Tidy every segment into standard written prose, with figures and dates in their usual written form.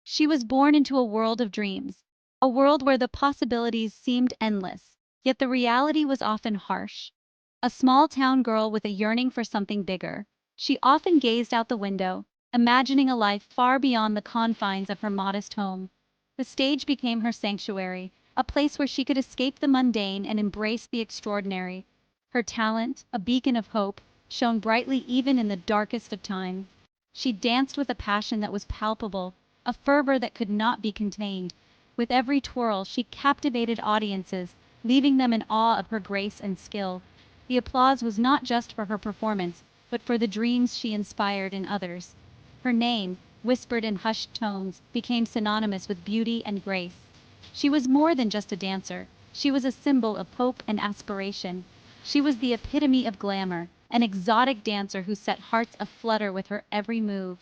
She was born into a world of dreams, a world where the possibilities seemed endless, yet the reality was often harsh. A small town girl with a yearning for something bigger, she often gazed out the window, imagining a life far beyond the confines of her modest home. The stage became her sanctuary, a place where she could escape the mundane and embrace the extraordinary. Her talent, a beacon of hope, shone brightly even in the darkest of times. She danced with a passion that was palpable, a fervor that could not be contained. With every twirl, she captivated audiences, leaving them in awe of her grace and skill. The applause was not just for her performance, but for the dreams she inspired in others. Her name, whispered in hushed tones, became synonymous with beauty and grace. She was more than just a dancer, she was a symbol of hope and aspiration. She was the epitome of glamour, an exotic dancer who set hearts aflutter with her every move.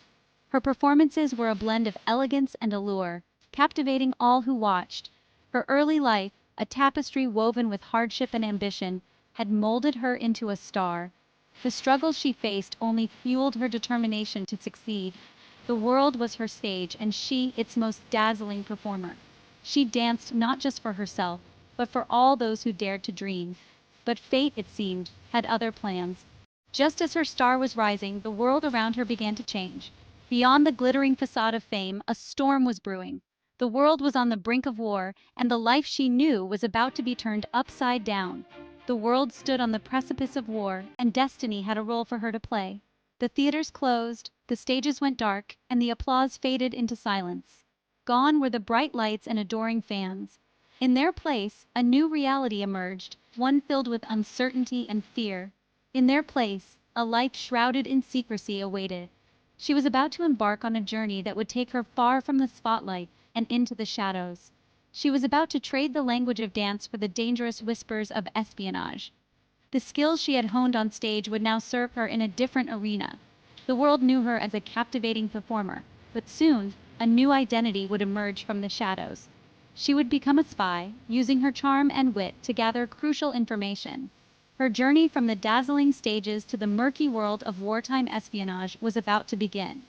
Her performances were a blend of elegance and allure, captivating all who watched. Her early life, a tapestry woven with hardship and ambition, had molded her into a star. The struggles she faced only fueled her determination to succeed. The world was her stage and she its most dazzling performer. She danced not just for herself, but for all those who dared to dream. But fate, it seemed, had other plans. Just as her star was rising, the world around her began to change. Beyond the glittering facade of fame, a storm was brewing. The world was on the brink of war, and the life she knew was about to be turned upside down. The world stood on the precipice of war, and destiny had a role for her to play. The theaters closed, the stages went dark, and the applause faded into silence. Gone were the bright lights and adoring fans. In their place, a new reality emerged, one filled with uncertainty and fear. In their place, a life shrouded in secrecy awaited. She was about to embark on a journey that would take her far from the spotlight and into the shadows. She was about to trade the language of dance for the dangerous whispers of espionage. The skills she had honed on stage would now serve her in a different arena. The world knew her as a captivating performer, but soon, a new identity would emerge from the shadows. She would become a spy, using her charm and wit to gather crucial information. Her journey from the dazzling stages to the murky world of wartime espionage was about to begin.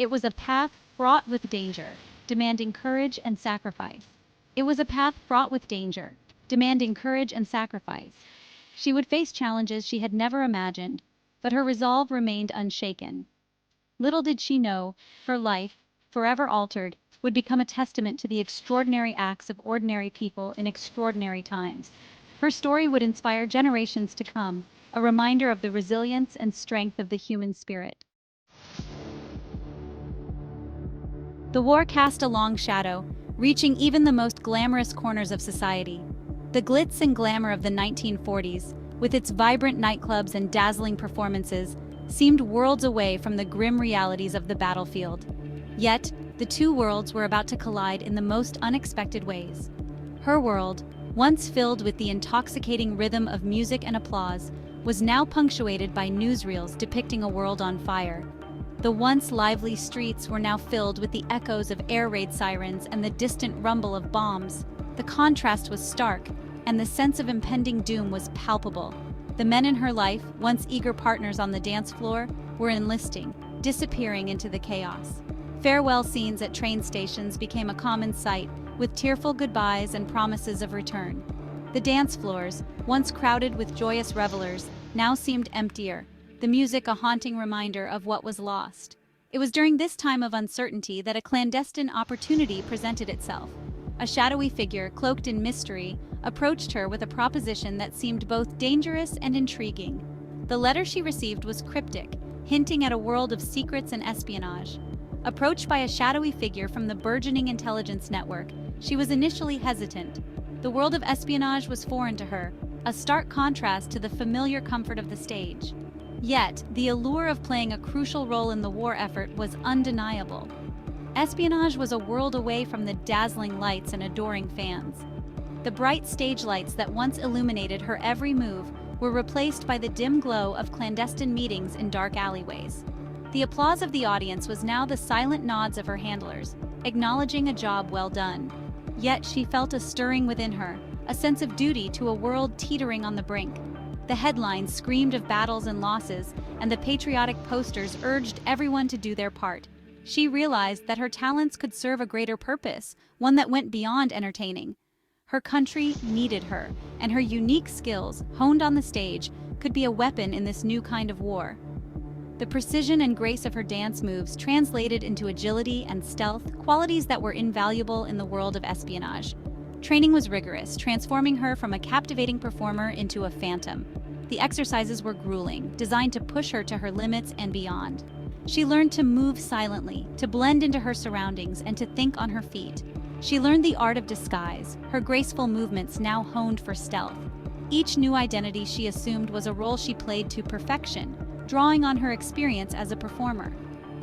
It was a path fraught with danger, demanding courage and sacrifice. It was a path fraught with danger, demanding courage and sacrifice. She would face challenges she had never imagined, but her resolve remained unshaken. Little did she know, her life, forever altered, would become a testament to the extraordinary acts of ordinary people in extraordinary times. Her story would inspire generations to come, a reminder of the resilience and strength of the human spirit. The war cast a long shadow, reaching even the most glamorous corners of society. The glitz and glamour of the 1940s, with its vibrant nightclubs and dazzling performances, seemed worlds away from the grim realities of the battlefield. Yet, the two worlds were about to collide in the most unexpected ways. Her world, once filled with the intoxicating rhythm of music and applause, was now punctuated by newsreels depicting a world on fire. The once lively streets were now filled with the echoes of air raid sirens and the distant rumble of bombs. The contrast was stark, and the sense of impending doom was palpable. The men in her life, once eager partners on the dance floor, were enlisting, disappearing into the chaos. Farewell scenes at train stations became a common sight, with tearful goodbyes and promises of return. The dance floors, once crowded with joyous revelers, now seemed emptier, the music a haunting reminder of what was lost. It was during this time of uncertainty that a clandestine opportunity presented itself. A shadowy figure, cloaked in mystery, approached her with a proposition that seemed both dangerous and intriguing. The letter she received was cryptic, hinting at a world of secrets and espionage. Approached by a shadowy figure from the burgeoning intelligence network, she was initially hesitant. The world of espionage was foreign to her, a stark contrast to the familiar comfort of the stage. Yet, the allure of playing a crucial role in the war effort was undeniable. Espionage was a world away from the dazzling lights and adoring fans. The bright stage lights that once illuminated her every move were replaced by the dim glow of clandestine meetings in dark alleyways. The applause of the audience was now the silent nods of her handlers, acknowledging a job well done. Yet she felt a stirring within her, a sense of duty to a world teetering on the brink. The headlines screamed of battles and losses, and the patriotic posters urged everyone to do their part. She realized that her talents could serve a greater purpose, one that went beyond entertaining. Her country needed her, and her unique skills, honed on the stage, could be a weapon in this new kind of war. The precision and grace of her dance moves translated into agility and stealth, qualities that were invaluable in the world of espionage. Training was rigorous, transforming her from a captivating performer into a phantom. The exercises were grueling, designed to push her to her limits and beyond. She learned to move silently, to blend into her surroundings, and to think on her feet. She learned the art of disguise, her graceful movements now honed for stealth. Each new identity she assumed was a role she played to perfection, drawing on her experience as a performer.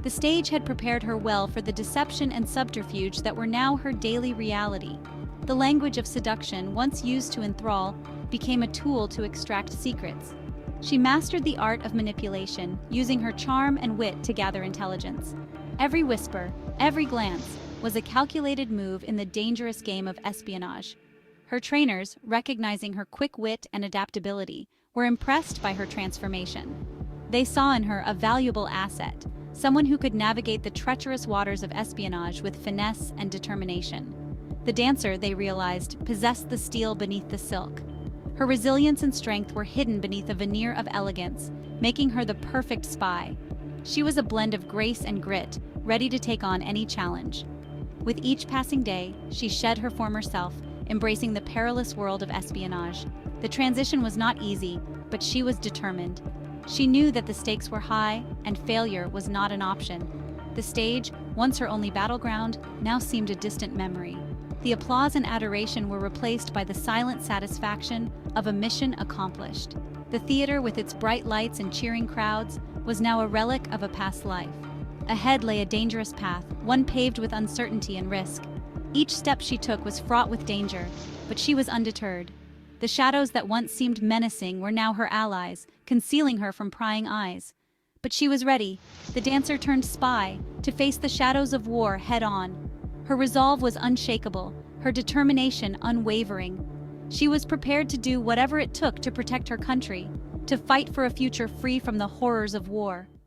The stage had prepared her well for the deception and subterfuge that were now her daily reality. The language of seduction, once used to enthrall, became a tool to extract secrets. She mastered the art of manipulation, using her charm and wit to gather intelligence. Every whisper, every glance, was a calculated move in the dangerous game of espionage. Her trainers, recognizing her quick wit and adaptability, were impressed by her transformation. They saw in her a valuable asset, someone who could navigate the treacherous waters of espionage with finesse and determination. The dancer, they realized, possessed the steel beneath the silk. Her resilience and strength were hidden beneath a veneer of elegance, making her the perfect spy. She was a blend of grace and grit, ready to take on any challenge. With each passing day, she shed her former self, embracing the perilous world of espionage. The transition was not easy, but she was determined. She knew that the stakes were high, and failure was not an option. The stage, once her only battleground, now seemed a distant memory. The applause and adoration were replaced by the silent satisfaction of a mission accomplished. The theater, with its bright lights and cheering crowds, was now a relic of a past life. Ahead lay a dangerous path, one paved with uncertainty and risk. Each step she took was fraught with danger, but she was undeterred. The shadows that once seemed menacing were now her allies, concealing her from prying eyes. But she was ready, the dancer turned spy, to face the shadows of war head-on. Her resolve was unshakable, her determination unwavering. She was prepared to do whatever it took to protect her country, to fight for a future free from the horrors of war.